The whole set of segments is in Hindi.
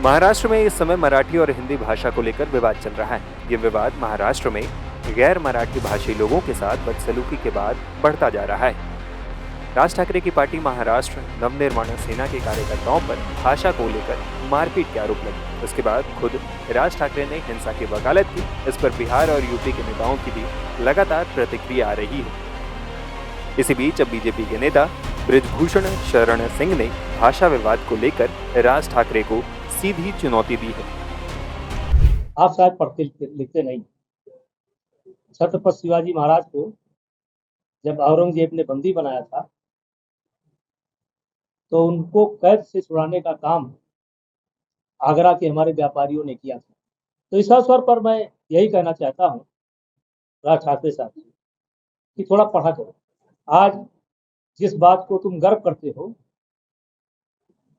महाराष्ट्र में इस समय मराठी और हिंदी भाषा को लेकर विवाद चल रहा है। ये विवाद महाराष्ट्र में गैर मराठी भाषी लोगों के साथ बदसलूकी के बाद बढ़ता जा रहा है। राज ठाकरे की पार्टी महाराष्ट्र नवनिर्माण सेना के कार्यकर्ताओं पर भाषा को लेकर मारपीट के आरोप लगे। उसके बाद खुद राज ठाकरे ने हिंसा की वकालत की। इस पर बिहार और यूपी के नेताओं की भी लगातार प्रतिक्रिया आ रही है। इसी बीच अब बीजेपी के नेता बृजभूषण शरण सिंह ने भाषा विवाद को लेकर राज ठाकरे को सीधी चुनौती दी है। आप शायद पढ़ते लिखते नहीं। छत्रपति शिवाजी महाराज को जब औरंगजेब ने बंदी बनाया था तो उनको कैद से छुड़ाने का काम आगरा के हमारे व्यापारियों ने किया था। तो इस अवसर पर मैं यही कहना चाहता हूँ राज ठाकरे साहब से कि थोड़ा पढ़ा करो। आज जिस बात को तुम गर्व करते हो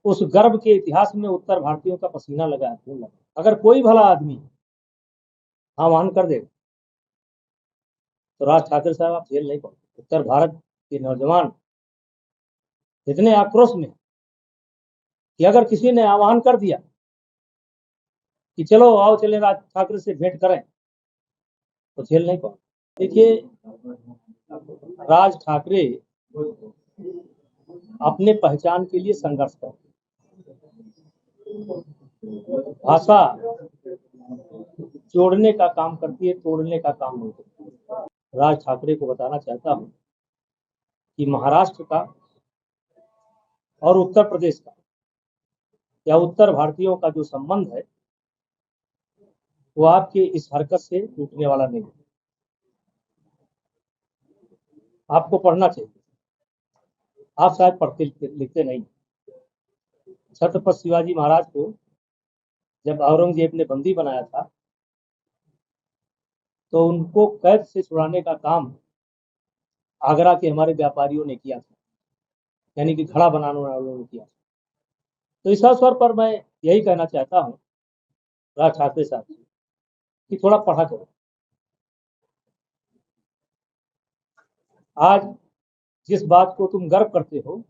उस गर्व के इतिहास में उत्तर भारतीयों का पसीना लगा है। अगर कोई भला आदमी आह्वान कर दे तो राज ठाकरे साहब आप जेल नहीं पहुंचे। उत्तर भारत के नौजवान इतने आक्रोश में कि अगर किसी ने आह्वान कर दिया कि चलो आओ चले राज ठाकरे से भेंट करें तो जेल नहीं पहुंचे। देखिए, राज ठाकरे अपने पहचान के लिए संघर्ष करते। भाषा जोड़ने का काम करती है, तोड़ने का काम नहीं करती। राज ठाकरे को बताना चाहता हूं कि महाराष्ट्र का और उत्तर प्रदेश का या उत्तर भारतीयों का जो संबंध है वो आपके इस हरकत से टूटने वाला नहीं है। आपको पढ़ना चाहिए। आप शायद पढ़ते लिखते नहीं। छत्रपति शिवाजी महाराज को जब औरंगजेब ने बंदी बनाया था तो उनको कैद से छुड़ाने का काम आगरा के हमारे व्यापारियों ने किया था, यानी कि घड़ा बनाने वालों ने किया था। तो इस अवसर पर मैं यही कहना चाहता हूँ राज ठाकरे साहब से कि थोड़ा पढ़ा करो। आज जिस बात को तुम गर्व करते हो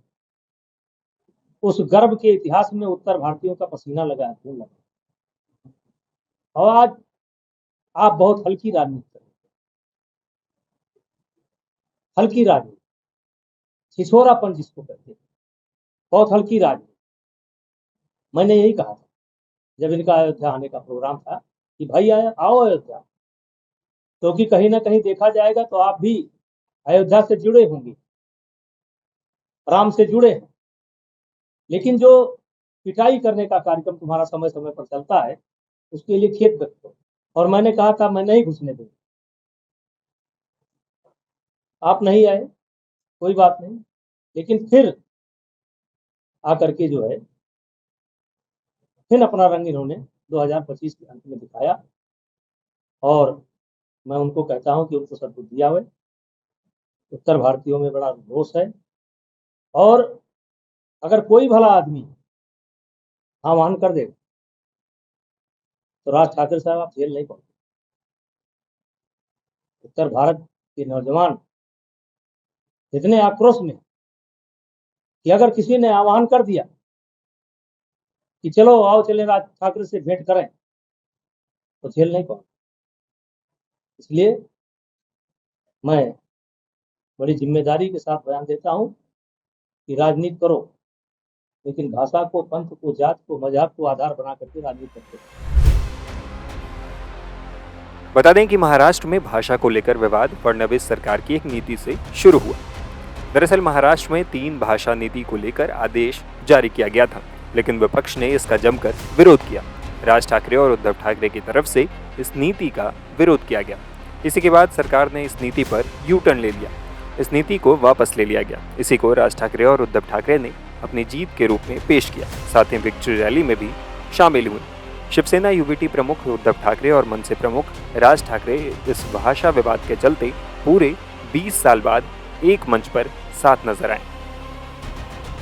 उस गर्व के इतिहास में उत्तर भारतीयों का पसीना लगा है। और आज आप बहुत हल्की राजनीति कर रहे हो। हल्की राजनीति, छिछोरापन जिसको कहते हैं, बहुत हल्की राजनीति। मैंने यही कहा था जब इनका अयोध्या आने का प्रोग्राम था कि भाई आओ अयोध्या, क्योंकि कहीं ना कहीं देखा जाएगा तो आप भी अयोध्या से जुड़े होंगे, राम से जुड़े हैं। लेकिन जो पिटाई करने का कार्यक्रम तुम्हारा समय समय पर चलता है उसके लिए खेद व्यक्त करो। और मैंने कहा था मैं नहीं घुसने दूंगा। आप नहीं आए, कोई बात नहीं, लेकिन फिर आकर के जो है फिर अपना रंग इन्होंने 2025 के अंत में दिखाया। और मैं उनको कहता हूं कि उनको सद्बुद्धि आवे। उत्तर भारतीयों में बड़ा रोष है और अगर कोई भला आदमी आह्वान कर दे तो राज ठाकरे साहब आप जेल नहीं पहुंचे। उत्तर भारत के नौजवान इतने आक्रोश में कि अगर किसी ने आह्वान कर दिया कि चलो आओ चले राज ठाकरे से भेंट करें तो जेल नहीं पहुंचे। इसलिए मैं बड़ी जिम्मेदारी के साथ बयान देता हूं कि राजनीति करो, लेकिन भाषा को, पंथ को, जात को, मजहब को आधार बना करके राजनीति करते हैं। बता दें कि महाराष्ट्र में भाषा को लेकर विवाद फडणवीस सरकार की एक नीति से शुरू हुआ। दरअसल महाराष्ट्र में 3 भाषा नीति को लेकर आदेश जारी किया गया था, लेकिन विपक्ष ने इसका जमकर विरोध किया। राज ठाकरे और उद्धव ठाकरे की तरफ से इस नीति का विरोध किया गया। इसी के बाद सरकार ने इस नीति पर यू टर्न ले लिया। इस नीति को वापस ले लिया गया। इसी को राज ठाकरे और उद्धव ठाकरे ने अपनी जीत के रूप में पेश किया। साथ ही विक्ट्री रैली में भी शामिल हुए। शिवसेना यूवीटी प्रमुख उद्धव ठाकरे और मनसे प्रमुख राज ठाकरे इस भाषा विवाद के चलते पूरे 20 साल बाद एक मंच पर साथ नजर आए।